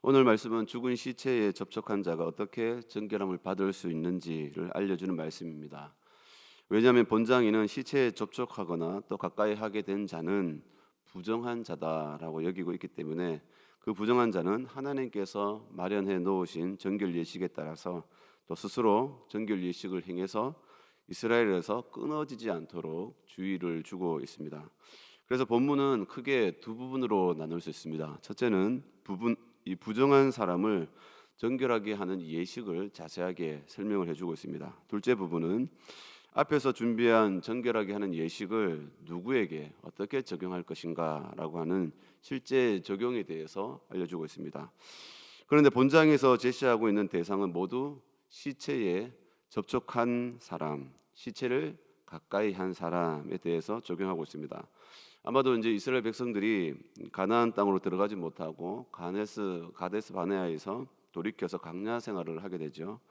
오늘 말씀은 죽은 시체에 접촉한 자가 어떻게 정결함을 받을 수 있는지를 알려주는 말씀입니다. 왜냐하면 본장이는 시체에 접촉하거나 또 가까이 하게 된 자는 부정한 자다라고 여기고 있기 때문에 그 부정한 자는 하나님께서 마련해 놓으신 정결 예식에 따라서 또 스스로 정결 예식을 행해서 이스라엘에서 끊어지지 않도록 주의를 주고 있습니다. 그래서 본문은 크게 두 부분으로 나눌 수 있습니다. 첫째는 이 부정한 사람을 정결하게 하는 예식을 자세하게 설명을 해주고 있습니다. 둘째 부분은 앞에서 준비한 정결하게 하는 예식을 누구에게 어떻게 적용할 것인가라고 하는 실제 적용에 대해서 알려주고 있습니다. 그런데 본장에서 제시하고 있는 대상은 모두 시체에 접촉한 사람, 시체를 가까이 한 사람에 대해서 적용하고 있습니다. 아마도 이제 이스라엘 백성들이 가나안 땅으로 들어가지 못하고 가데스 바네아에서 돌이켜서 광야 생활을 하게 되죠.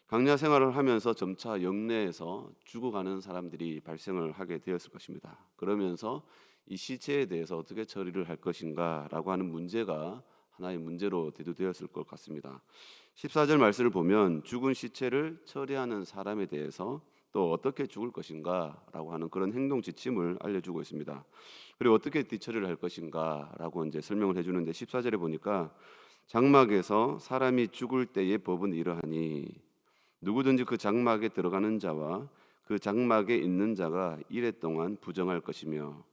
광야 생활을 하면서 점차 영내에서 죽어가는 사람들이 발생을 하게 되었을 것입니다. 그러면서 이 시체에 대해서 어떻게 처리를 할 것인가라고 하는 문제가 하나의 문제로 대두되었을 것 같습니다. 14절 말씀을 보면 죽은 시체를 처리하는 사람에 대해서 또 어떻게 죽을 것인가라고 하는 그런 행동 지침을 알려주고 있습니다. 그리고 어떻게 뒤처리를 할 것인가라고 이제 설명을 해주는데 14절에 보니까 장막에서 사람이 죽을 때의 법은 이러하니 누구든지 그 장막에 들어가는 자와 그 장막에 있는 자가 이레 동안 부정할 것이며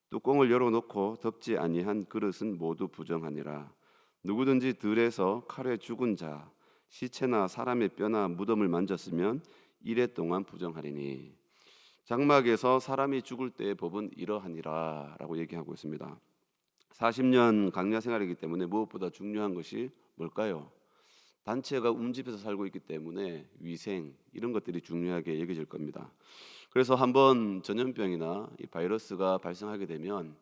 뚜껑을 열어놓고 덮지 아니한 그릇은 모두 부정하니라. 누구든지 들에서 칼에 죽은 자 시체나 사람의 뼈나 무덤을 만졌으면 이레 동안 부정하리니. 장막에서 사람이 죽을 때의 법은 이러하니라 라고 얘기하고 있습니다. 40년 광야 생활이기 때문에 무엇보다 중요한 것이 뭘까요? 단체가 움집해서 살고 있기 때문에 위생 이런 것들이 중요하게 여겨질 겁니다. 그래서 한번 전염병이나 이 바이러스가 발생하게 되면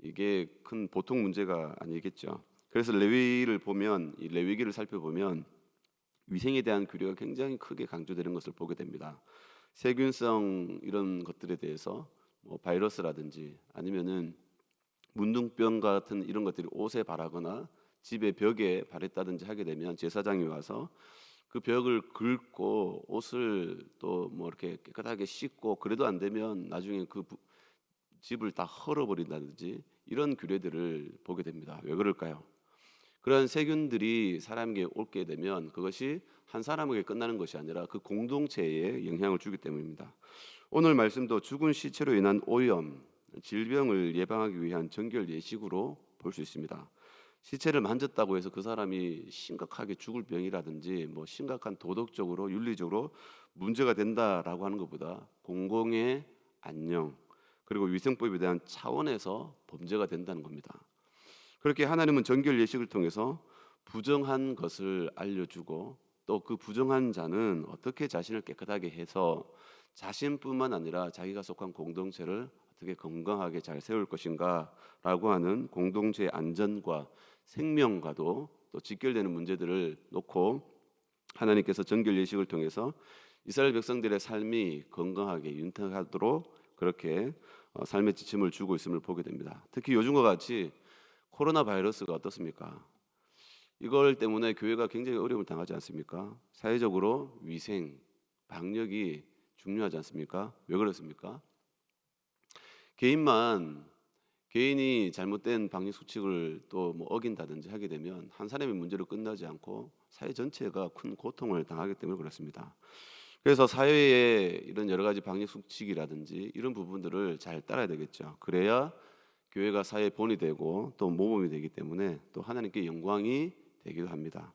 이게 큰 보통 문제가 아니겠죠. 그래서 레위를 보면 이 레위기를 살펴보면 위생에 대한 규례가 굉장히 크게 강조되는 것을 보게 됩니다. 세균성 이런 것들에 대해서 뭐 바이러스라든지 아니면은 문둥병 같은 이런 것들이 옷에 바라거나 집의 벽에 바랬다든지 하게 되면 제사장이 와서 그 벽을 긁고 옷을 또 뭐 이렇게 깨끗하게 씻고 그래도 안 되면 나중에 그 집을 다 헐어버린다든지 이런 규례들을 보게 됩니다. 왜 그럴까요? 그런 세균들이 사람에게 옮게 되면 그것이 한 사람에게 끝나는 것이 아니라 그 공동체에 영향을 주기 때문입니다. 오늘 말씀도 죽은 시체로 인한 오염, 질병을 예방하기 위한 정결 예식으로 볼 수 있습니다. 시체를 만졌다고 해서 그 사람이 심각하게 죽을 병이라든지 뭐 심각한 도덕적으로 윤리적으로 문제가 된다라고 하는 것보다 공공의 안녕 그리고 위생법에 대한 차원에서 범죄가 된다는 겁니다. 그렇게 하나님은 정결 예식을 통해서 부정한 것을 알려주고 또 그 부정한 자는 어떻게 자신을 깨끗하게 해서 자신뿐만 아니라 자기가 속한 공동체를 어떻게 건강하게 잘 세울 것인가라고 하는 공동체의 안전과 생명과도 또 직결되는 문제들을 놓고 하나님께서 정결 예식을 통해서 이스라엘 백성들의 삶이 건강하게 윤택하도록 그렇게 삶의 지침을 주고 있음을 보게 됩니다. 특히 요즘과 같이 코로나 바이러스가 어떻습니까? 이걸 때문에 교회가 굉장히 어려움을 당하지 않습니까? 사회적으로 위생, 방역이 중요하지 않습니까? 왜 그렇습니까? 개인이 잘못된 방역 수칙을 또 뭐 어긴다든지 하게 되면 한 사람의 문제로 끝나지 않고 사회 전체가 큰 고통을 당하기 때문에 그렇습니다. 그래서 사회의 이런 여러 가지 방역 수칙이라든지 이런 부분들을 잘 따라야 되겠죠. 그래야 교회가 사회의 본이 되고 또 모범이 되기 때문에 또 하나님께 영광이 되기도 합니다.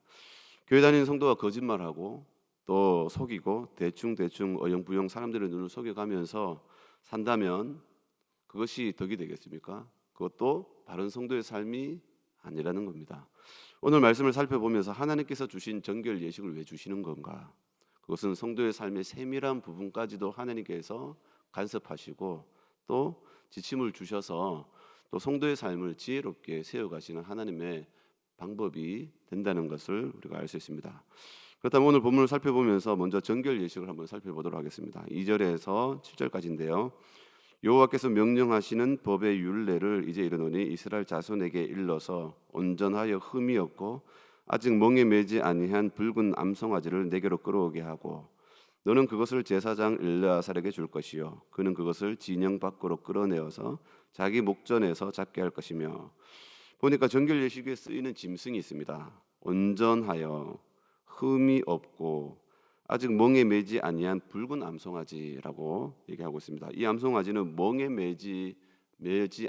교회 다니는 성도가 거짓말하고 또 속이고 대충 어영부영 사람들의 눈을 속여가면서 산다면 그것이 덕이 되겠습니까? 그것도 바른 성도의 삶이 아니라는 겁니다. 오늘 말씀을 살펴보면서 하나님께서 주신 정결 예식을 왜 주시는 건가? 그것은 성도의 삶의 세밀한 부분까지도 하나님께서 간섭하시고 또 지침을 주셔서 또 성도의 삶을 지혜롭게 세워가시는 하나님의 방법이 된다는 것을 우리가 알 수 있습니다. 그렇다면 오늘 본문을 살펴보면서 먼저 정결 예식을 한번 살펴보도록 하겠습니다. 2절에서 7절까지인데요. 여호와께서 명령하시는 법의 율례를 이제 이르노니 이스라엘 자손에게 일러서 온전하여 흠이 없고 아직 멍에 매지 아니한 붉은 암송아지를 내게로 끌어오게 하고 너는 그것을 제사장 엘르아살에게 줄 것이요 그는 그것을 진영 밖으로 끌어내어서 자기 목전에서 잡게 할 것이며. 보니까 정결 예식에 쓰이는 짐승이 있습니다. 온전하여 흠이 없고 아직 멍에 매지 아니한 붉은 암송아지라고 얘기하고 있습니다. 이 암송아지는 멍에 매지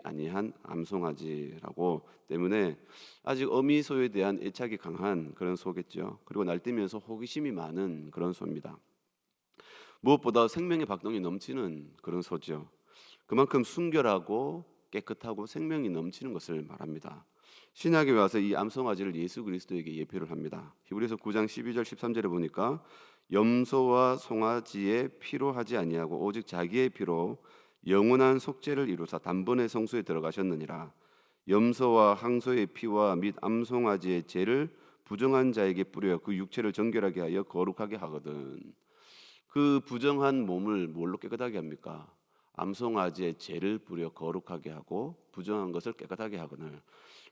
아니한 암송아지라고 때문에 아직 어미소에 대한 애착이 강한 그런 소겠죠. 그리고 날뛰면서 호기심이 많은 그런 소입니다. 무엇보다 생명의 박동이 넘치는 그런 소죠. 그만큼 순결하고 깨끗하고 생명이 넘치는 것을 말합니다. 신약에 와서 이 암송아지를 예수 그리스도에게 예표를 합니다. 히브리서 9장 12절 13절에 보니까 염소와 송아지의 피로 하지 아니하고 오직 자기의 피로 영원한 속죄를 이루사 단번에 성소에 들어가셨느니라. 염소와 항소의 피와 및 암송아지의 죄를 부정한 자에게 뿌려 그 육체를 정결하게 하여 거룩하게 하거든. 그 부정한 몸을 뭘로 깨끗하게 합니까? 암송아지의 죄를 뿌려 거룩하게 하고 부정한 것을 깨끗하게 하거늘.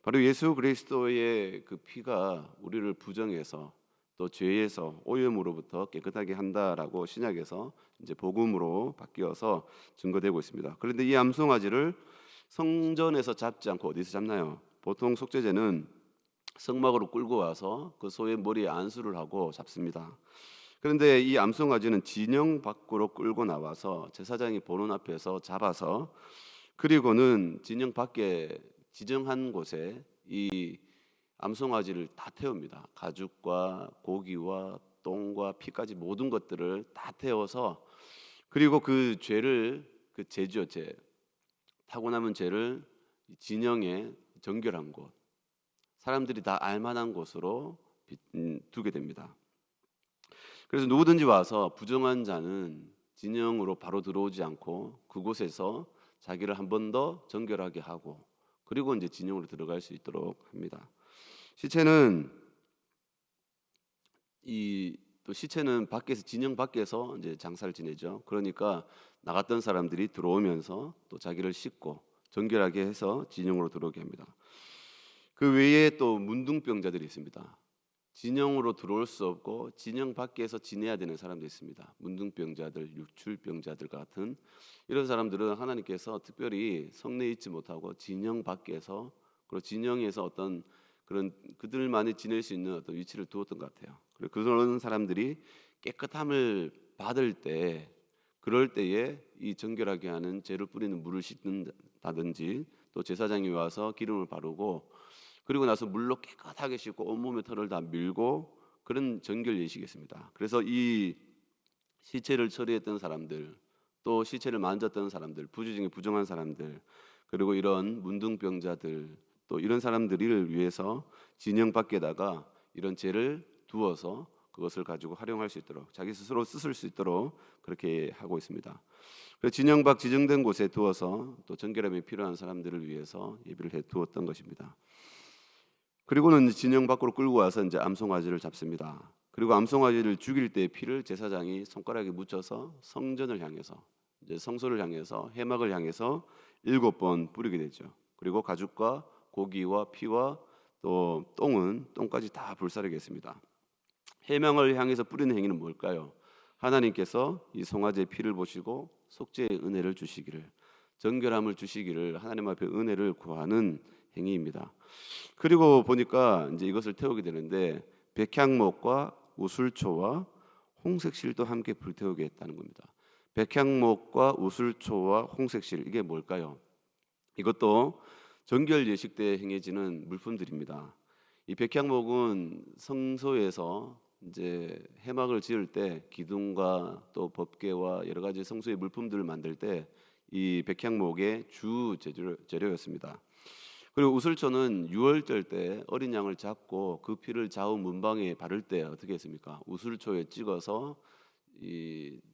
바로 예수 그리스도의 그 피가 우리를 부정해서 또 죄에서 오염으로부터 깨끗하게 한다라고 신약에서 이제 복음으로 바뀌어서 증거되고 있습니다. 그런데 이 암송아지를 성전에서 잡지 않고 어디서 잡나요? 보통 속죄제는 성막으로 끌고 와서 그 소의 머리에 안수를 하고 잡습니다. 그런데 이 암송아지는 진영 밖으로 끌고 나와서 제사장이 보는 앞에서 잡아서 그리고는 진영 밖에 지정한 곳에 이 암송아지를 다 태웁니다. 가죽과 고기와 똥과 피까지 모든 것들을 다 태워서 그리고 그 죄를 그 죄죠, 죄 타고 남은 죄를 진영에 정결한 곳, 사람들이 다 알만한 곳으로 두게 됩니다. 그래서 누구든지 와서 부정한 자는 진영으로 바로 들어오지 않고 그곳에서 자기를 한 번 더 정결하게 하고 그리고 이제 진영으로 들어갈 수 있도록 합니다. 시체는 또 시체는 밖에서 진영 밖에서 이제 장사를 지내죠. 그러니까 나갔던 사람들이 들어오면서 또 자기를 씻고 정결하게 해서 진영으로 들어오게 합니다. 그 외에 또 문둥병자들이 있습니다. 진영으로 들어올 수 없고 진영 밖에서 지내야 되는 사람도 있습니다. 문둥병자들, 육출병자들 같은 이런 사람들은 하나님께서 특별히 성내에 있지 못하고 진영 밖에서 그리고 진영에서 어떤 그런 그들만이 지낼 수 있는 어떤 위치를 두었던 것 같아요. 그리고 그런 사람들이 깨끗함을 받을 때 그럴 때에 이 정결하게 하는 죄를 뿌리는 물을 씻는다든지 또 제사장이 와서 기름을 바르고 그리고 나서 물로 깨끗하게 씻고 온몸의 털을 다 밀고 그런 정결 예식이었습니다. 그래서 이 시체를 처리했던 사람들 또 시체를 만졌던 사람들 부주 중에 부정한 사람들 그리고 이런 문둥병자들 또 이런 사람들을 위해서 진영 밖에다가 이런 죄를 두어서 그것을 가지고 활용할 수 있도록 자기 스스로 쓰실 수 있도록 그렇게 하고 있습니다. 그래서 진영 밖 지정된 곳에 두어서 또 정결함이 필요한 사람들을 위해서 예비를 해 두었던 것입니다. 그리고는 진영 밖으로 끌고 와서 이제 암송아지를 잡습니다. 그리고 암송아지를 죽일 때 피를 제사장이 손가락에 묻혀서 성전을 향해서 이제 성소를 향해서 회막을 향해서 7번 뿌리게 되죠. 그리고 가죽과 고기와 피와 또 똥까지 다 불사르게 했습니다. 회막을 향해서 뿌리는 행위는 뭘까요? 하나님께서 이 송아지의 피를 보시고 속죄의 은혜를 주시기를 정결함을 주시기를 하나님 앞에 은혜를 구하는 행위입니다. 그리고 보니까 이제 이것을 태우게 되는데 백향목과 우술초와 홍색실도 함께 불태우게 했다는 겁니다. 백향목과 우술초와 홍색실 이게 뭘까요? 이것도 정결 예식 때 행해지는 물품들입니다. 이 백향목은 성소에서 이제 회막을 지을 때 기둥과 또 법궤와 여러 가지 성소의 물품들을 만들 때 이 백향목의 주 재료였습니다. 그리고 우슬초는 유월절 때 어린 양을 잡고 그 피를 좌우 문방에 바를 때 어떻게 했습니까? 우슬초에 찍어서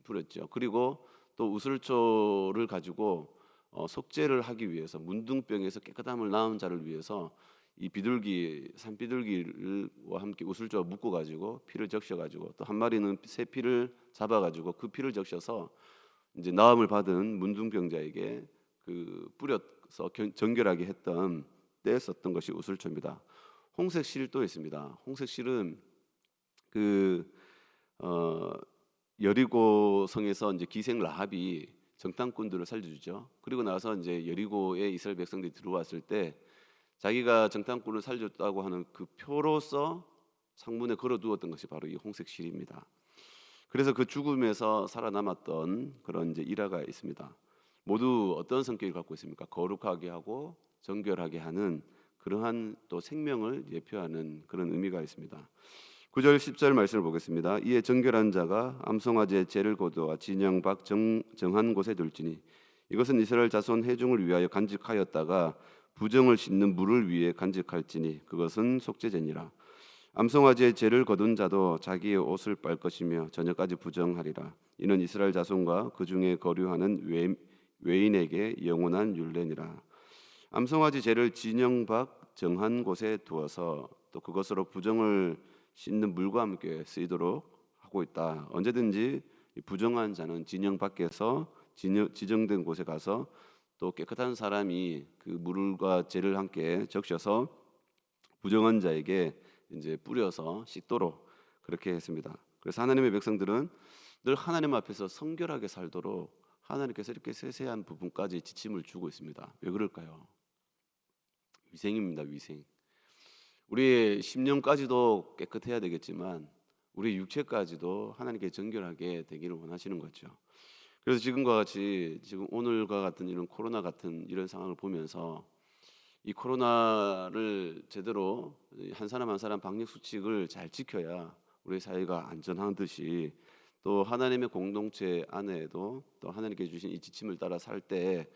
뿌렸죠. 그리고 또 우슬초를 가지고 속죄를 하기 위해서 문둥병에서 깨끗함을 낳은 자를 위해서 이 비둘기 산비둘기와 함께 우슬초와 묶어 가지고 피를 적셔 가지고 또 한 마리는 새 피를 잡아 가지고 그 피를 적셔서 이제 나음을 받은 문둥병자에게 그 뿌려서 정결하게 했던 때에 썼던 것이 우슬초입니다. 홍색실도 있습니다. 홍색실은 그 여리고 성에서 이제 기생 라합이 정탐꾼들을 살려주죠. 그리고 나서 이제 여리고에 이스라엘 백성들이 들어왔을 때 자기가 정탐꾼을 살려줬다고 하는 그 표로서 창문에 걸어두었던 것이 바로 이 홍색실입니다. 그래서 그 죽음에서 살아남았던 그런 이제 일화가 있습니다. 모두 어떤 성격을 갖고 있습니까? 거룩하게 하고 정결하게 하는 그러한 또 생명을 예표하는 그런 의미가 있습니다. 9절 10절 말씀을 보겠습니다. 이에 정결한 자가 암송아지의 죄를 거두어 진영 밖 정한 곳에 둘지니 이것은 이스라엘 자손 회중을 위하여 간직하였다가 부정을 씻는 물을 위해 간직할지니 그것은 속죄제니라. 암송아지의 죄를 거둔 자도 자기의 옷을 빨 것이며 저녁까지 부정하리라. 이는 이스라엘 자손과 그 중에 거류하는 외인에게 영원한 율례니라. 암송아지 죄를 진영 밖 정한 곳에 두어서 또 그것으로 부정을 씻는 물과 함께 쓰이도록 하고 있다. 언제든지 부정한 자는 진영 밖에서 지정된 곳에 가서 또 깨끗한 사람이 그 물과 죄를 함께 적셔서 부정한 자에게 이제 뿌려서 씻도록 그렇게 했습니다. 그래서 하나님의 백성들은 늘 하나님 앞에서 성결하게 살도록 하나님께서 이렇게 세세한 부분까지 지침을 주고 있습니다. 왜 그럴까요? 위생입니다. 위생. 우리의 심령까지도 깨끗해야 되겠지만 우리 육체까지도 하나님께 정결하게 되기를 원하시는 거죠. 그래서 지금과 같이 지금 오늘과 같은 이런 코로나 같은 이런 상황을 보면서 이 코로나를 제대로 한 사람 한 사람 방역 수칙을 잘 지켜야 우리 사회가 안전한 듯이 또 하나님의 공동체 안에도 또 하나님께 주신 이 지침을 따라 살 때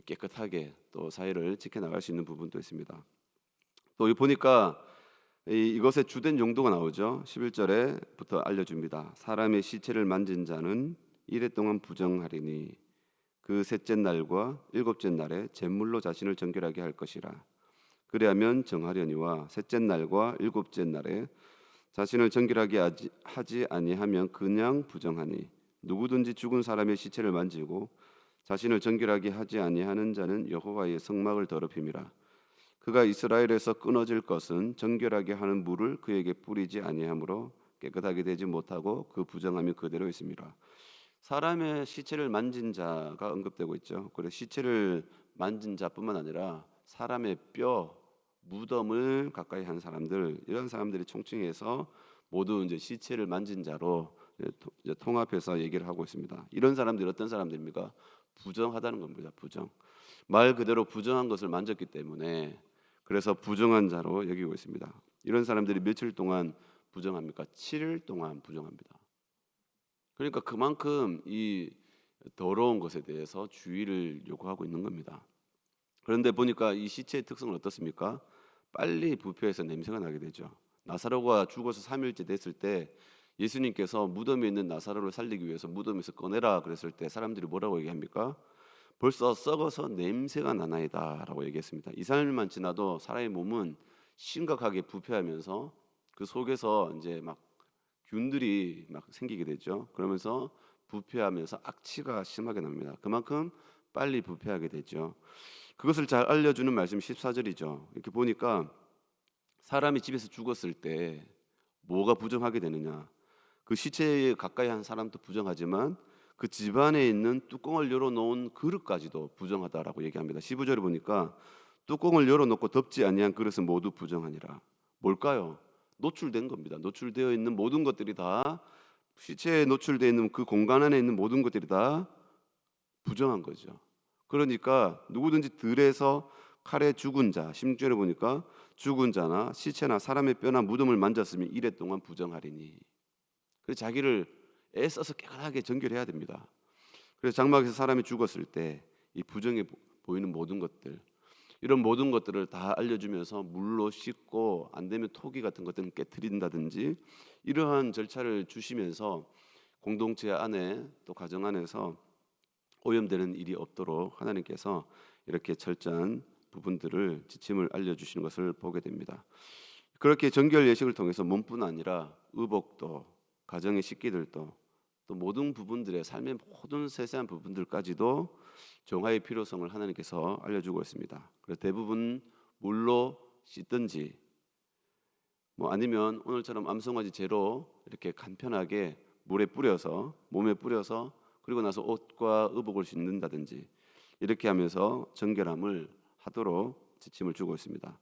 깨끗하게 또 사회를 지켜나갈 수 있는 부분도 있습니다. 또 보니까 이것의 주된 용도가 나오죠. 11절에부터 알려줍니다. 사람의 시체를 만진 자는 이래 동안 부정하리니 그 셋째 날과 일곱째 날에 제물로 자신을 정결하게 할 것이라. 그리하면 정하려니와 셋째 날과 일곱째 날에 자신을 정결하게 하지 아니하면 그냥 부정하니 누구든지 죽은 사람의 시체를 만지고 자신을 정결하게 하지 아니하는 자는 여호와의 성막을 더럽힘이라. 그가 이스라엘에서 끊어질 것은 정결하게 하는 물을 그에게 뿌리지 아니하므로 깨끗하게 되지 못하고 그 부정함이 그대로 있습니다. 사람의 시체를 만진 자가 언급되고 있죠. 그래서 시체를 만진 자뿐만 아니라 사람의 뼈, 무덤을 가까이 한 사람들, 이런 사람들이 총칭해서 모두 이제 시체를 만진 자로 이제 통합해서 얘기를 하고 있습니다. 이런 사람들이 어떤 사람들입니까? 부정하다는 겁니다. 부정. 말 그대로 부정한 것을 만졌기 때문에 그래서 부정한 자로 여기고 있습니다. 이런 사람들이 며칠 동안 부정합니까? 7일 동안 부정합니다. 그러니까 그만큼 이 더러운 것에 대해서 주의를 요구하고 있는 겁니다. 그런데 보니까 이 시체의 특성은 어떻습니까? 빨리 부패해서 냄새가 나게 되죠. 나사로가 죽어서 3일째 됐을 때 예수님께서 무덤에 있는 나사로를 살리기 위해서 무덤에서 꺼내라 그랬을 때 사람들이 뭐라고 얘기합니까? 벌써 썩어서 냄새가 나나이다라고 얘기했습니다. 2~3일만 지나도 사람의 몸은 심각하게 부패하면서 그 속에서 이제 막 균들이 막 생기게 되죠. 그러면서 부패하면서 악취가 심하게 납니다. 그만큼 빨리 부패하게 되죠. 그것을 잘 알려주는 말씀 14절이죠. 이렇게 보니까 사람이 집에서 죽었을 때 뭐가 부정하게 되느냐? 그 시체에 가까이 한 사람도 부정하지만 그 집안에 있는 뚜껑을 열어놓은 그릇까지도 부정하다라고 얘기합니다. 15절에 보니까 뚜껑을 열어놓고 덮지 아니한 그릇은 모두 부정하니라. 뭘까요? 노출된 겁니다. 노출되어 있는 모든 것들이 다 시체에 노출되어 있는 그 공간 안에 있는 모든 것들이 다 부정한 거죠. 그러니까 누구든지 들에서 칼에 죽은 자, 16절에 보니까 죽은 자나 시체나 사람의 뼈나 무덤을 만졌으면 이래 동안 부정하리니. 그래서 자기를 애써서 깨끗하게 정결해야 됩니다. 그래서 장막에서 사람이 죽었을 때 이 부정해 보이는 모든 것들, 이런 모든 것들을 다 알려주면서 물로 씻고 안 되면 토기 같은 것들은 깨트린다든지 이러한 절차를 주시면서 공동체 안에 또 가정 안에서 오염되는 일이 없도록 하나님께서 이렇게 철저한 부분들을 지침을 알려주시는 것을 보게 됩니다. 그렇게 정결 예식을 통해서 몸뿐 아니라 의복도 가정의 식기들도 또 모든 부분들의 삶의 모든 세세한 부분들까지도 정화의 필요성을 하나님께서 알려주고 있습니다. 그래서 대부분 물로 씻든지 아니면 오늘처럼 암송아지 재로 이렇게 간편하게 물에 뿌려서 몸에 뿌려서 그리고 나서 옷과 의복을 씻는다든지 이렇게 하면서 정결함을 하도록 지침을 주고 있습니다.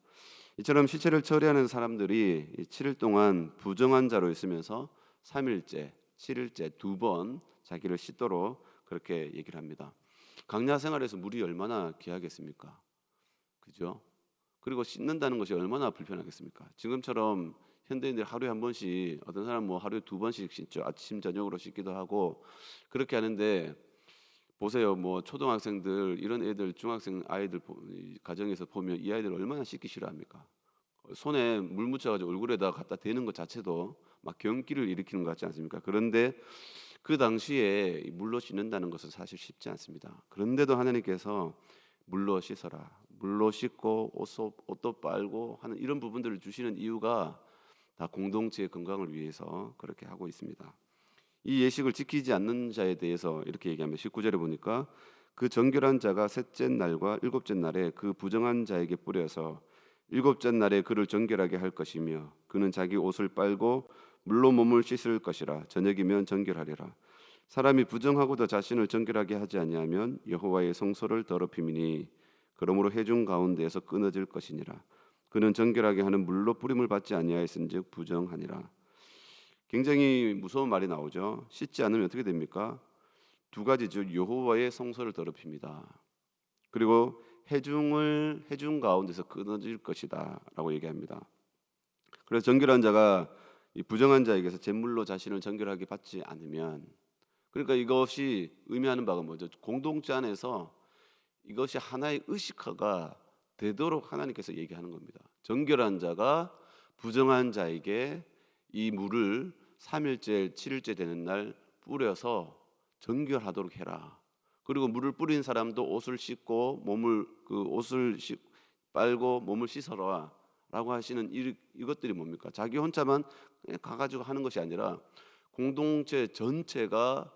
이처럼 시체를 처리하는 사람들이 7일 동안 부정한 자로 있으면서 3일째, 7일째 2번 자기를 씻도록 그렇게 얘기를 합니다. 강야 생활에서 물이 얼마나 귀하겠습니까? 그죠? 그리고 씻는다는 것이 얼마나 불편하겠습니까? 지금처럼 현대인들이 하루에 한 번씩, 어떤 사람 하루에 2번씩 씻죠. 아침 저녁으로 씻기도 하고 그렇게 하는데 보세요. 초등학생들 이런 애들, 중학생 아이들 가정에서 보면 이 아이들 얼마나 씻기 싫어합니까? 손에 물 묻혀가지고 얼굴에다 갖다 대는 것 자체도 막 경기를 일으키는 것 같지 않습니까? 그런데 그 당시에 물로 씻는다는 것은 사실 쉽지 않습니다. 그런데도 하나님께서 물로 씻어라, 물로 씻고 옷도 빨고 하는 이런 부분들을 주시는 이유가 다 공동체의 건강을 위해서 그렇게 하고 있습니다. 이 예식을 지키지 않는 자에 대해서 이렇게 얘기하면 19절에 보니까 그 정결한 자가 셋째 날과 일곱째 날에 그 부정한 자에게 뿌려서 일곱째 날에 그를 정결하게 할 것이며 그는 자기 옷을 빨고 물로 몸을 씻을 것이라. 저녁이면 정결하리라. 사람이 부정하고도 자신을 정결하게 하지 아니하면 여호와의 성소를 더럽힘이니 그러므로 회중 가운데에서 끊어질 것이니라. 그는 정결하게 하는 물로 뿌림을 받지 아니하였은즉 부정하니라. 굉장히 무서운 말이 나오죠. 씻지 않으면 어떻게 됩니까? 두 가지죠. 여호와의 성소를 더럽힙니다. 그리고 회중 가운데서 끊어질 것이다라고 얘기합니다. 그래서 정결한 자가 이 부정한 자에게서 제물로 자신을 정결하게 받지 않으면, 그러니까 이것이 의미하는 바가 뭐죠? 공동체 안에서 이것이 하나의 의식화가 되도록 하나님께서 얘기하는 겁니다. 정결한 자가 부정한 자에게 이 물을 3일째, 7일째 되는 날 뿌려서 정결하도록 해라. 그리고 물을 뿌린 사람도 옷을 씻고 옷을 빨고 몸을 씻어라 라고 하시는 이것들이 뭡니까? 자기 혼자만 가가지고 하는 것이 아니라 공동체 전체가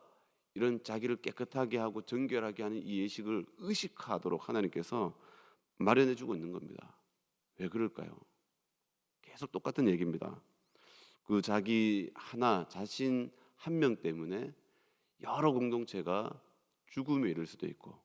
이런 자기를 깨끗하게 하고 정결하게 하는 이 예식을 의식하도록 하나님께서 마련해 주고 있는 겁니다. 왜 그럴까요? 계속 똑같은 얘기입니다. 그 자신 한 명 때문에 여러 공동체가 죽음에 이를 수도 있고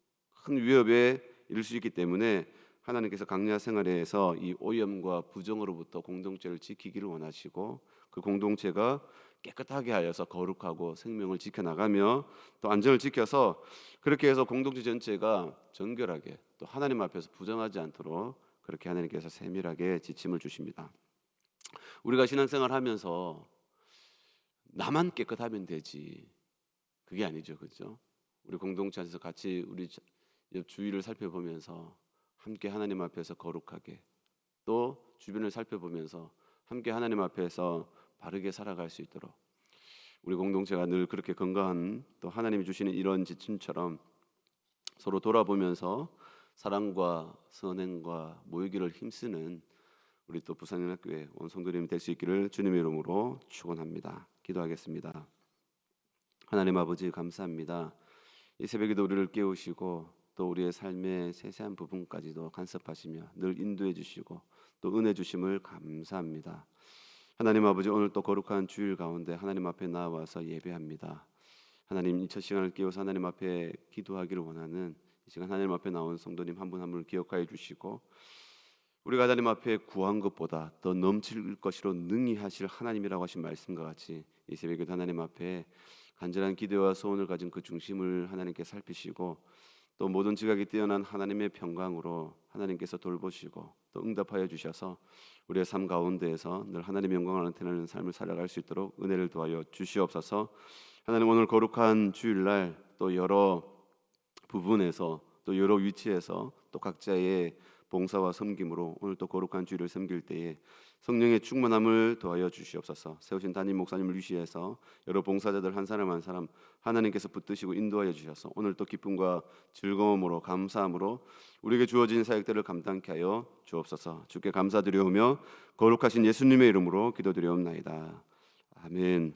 큰 위협에 이를 수 있기 때문에 하나님께서 강야 생활에서 이 오염과 부정으로부터 공동체를 지키기를 원하시고 그 공동체가 깨끗하게 하여서 거룩하고 생명을 지켜나가며 또 안전을 지켜서 그렇게 해서 공동체 전체가 정결하게 또 하나님 앞에서 부정하지 않도록 그렇게 하나님께서 세밀하게 지침을 주십니다. 우리가 신앙생활 하면서 나만 깨끗하면 되지 그게 아니죠. 그렇죠? 우리 공동체 안에서 같이 우리 주위를 살펴보면서 함께 하나님 앞에서 거룩하게 또 주변을 살펴보면서 함께 하나님 앞에서 바르게 살아갈 수 있도록 우리 공동체가 늘 그렇게 건강한 또 하나님이 주시는 이런 지침처럼 서로 돌아보면서 사랑과 선행과 모이기를 힘쓰는 우리 또 부산연합교회 온 성도님이 될 수 있기를 주님의 이름으로 축원합니다. 기도하겠습니다. 하나님 아버지 감사합니다. 이 새벽에도 우리를 깨우시고 또 우리의 삶의 세세한 부분까지도 간섭하시며 늘 인도해 주시고 또 은혜 주심을 감사합니다. 하나님 아버지 오늘 또 거룩한 주일 가운데 하나님 앞에 나와서 예배합니다. 하나님 이 첫 시간을 깨워서 하나님 앞에 기도하기를 원하는 이 시간 하나님 앞에 나온 성도님 한 분 한 분을 기억하여 주시고 우리가 하나님 앞에 구한 것보다 더 넘칠 것으로 능히 하실 하나님이라고 하신 말씀과 같이 이 새벽에도 하나님 앞에 간절한 기도와 소원을 가진 그 중심을 하나님께 살피시고 또 모든 지각이 뛰어난 하나님의 평강으로 하나님께서 돌보시고 또 응답하여 주셔서 우리의 삶 가운데에서 늘 하나님의 영광을 나타내는 삶을 살아갈 수 있도록 은혜를 도와여 주시옵소서. 하나님 오늘 거룩한 주일날 또 여러 부분에서 또 여러 위치에서 또 각자의 봉사와 섬김으로 오늘 또 거룩한 주일을 섬길 때에 성령의 충만함을 더하여 주시옵소서. 세우신 담임 목사님을 위시해서 여러 봉사자들 한 사람 한 사람 하나님께서 붙드시고 인도하여 주셔서 오늘 또 기쁨과 즐거움으로 감사함으로 우리에게 주어진 사역들을 감당케 하여 주옵소서. 주께 감사드리오며 거룩하신 예수님의 이름으로 기도드리옵나이다. 아멘.